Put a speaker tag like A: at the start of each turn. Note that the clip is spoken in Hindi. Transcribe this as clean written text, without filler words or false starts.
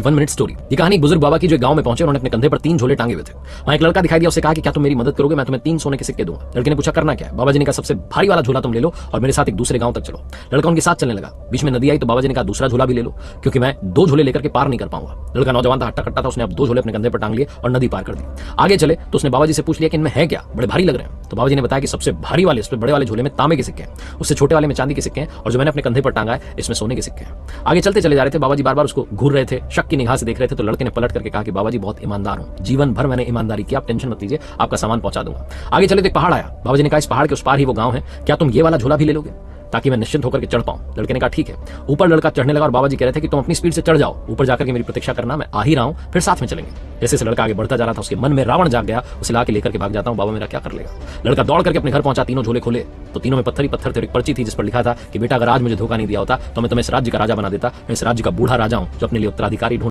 A: 1 मिनट स्टोरी। ये कहानी एक बुजुर्ग बाबा की जो गांव में पहुंचे, उन्होंने अपने कंधे पर 3 झोले टांगे हुए थे। वहां एक लड़का दिखाई दिया, उससे कहा कि क्या तुम मेरी मदद करोगे, मैं तुम्हें 3 सोने के सिक्के दूंगा। लड़के ने पूछा करना क्या है। बाबा जी ने कहा सबसे भारी वाला झोला तुम ले लो और मेरे साथ एक दूसरे गांव तक चलो। लड़का उनके साथ चलने लगा। बीच में नदी आई तो बाबा जी ने कहा दूसरा झोला भी ले लो, क्योंकि मैं 2 झोले लेकर के पार नहीं कर पाऊंगा। लड़का नौजवान था, हट्टा कट्टा था, उसने अब 2 झोले अपने कंधे पर टांग लिए और नदी पार कर दी। आगे चले तो उसने बाबा जी से पूछ लिया कि इनमें है क्या, बड़े भारी लग रहे हैं। तो बाबा जी ने बताया कि सबसे भारी वाले, इसमें बड़े वाले झोले में तांबे के सिक्के हैं, उससे छोटे वाले में चांदी के सिक्के हैं, और जो मैंने अपने कंधे पर टांगा है इसमें सोने के सिक्के हैं। आगे चलते चले जा रहे थे, बाबा जी बार बार उसको घूर रहे थे, शक की निगाह से देख रहे थे। तो लड़के ने पलट करके कहा कि बाबा जी बहुत ईमानदार हूं, जीवन भर मैंने ईमानदारी की, आप टेंशन मत लीजिए, आपका सामान पहुंचा दूंगा। आगे चले तो एक पहाड़ आया। बाबा जी ने कहा इस पहाड़ के उस पार ही वो गांव है, क्या तुम ये वाला झोला भी ले लोगे ताकि मैं निश्चिंत होकर के चढ़ पाऊं। लड़के ने कहा ठीक है। ऊपर लड़का चढ़ने लगा और बाबा जी कह रहे थे कि तुम अपनी स्पीड से चढ़ जाओ, ऊपर जाकर के मेरी प्रतीक्षा करना, मैं आ ही रहा हूं, फिर साथ में चलेंगे। जैसे से लड़का आगे बढ़ता जा रहा था, उसके मन में रावण जाग गया, उसे ला के लेकर के भाग जाता हूं, बाबा मेरा क्या कर लेगा। लड़का दौड़ करके अपने घर पहुंचा, तीनों झोले खोले तो तीनों में पत्थर ही पत्थर थे। एक पर्ची थी जिस पर लिखा था कि बेटा अगर आज मुझे धोखा नहीं दिया होता तो मैं तुम्हें इस राज्य का राजा बना देता, मैं इस राज्य का बूढ़ा राजा हूं जो अपने लिए उत्तराधिकारी ढूंढ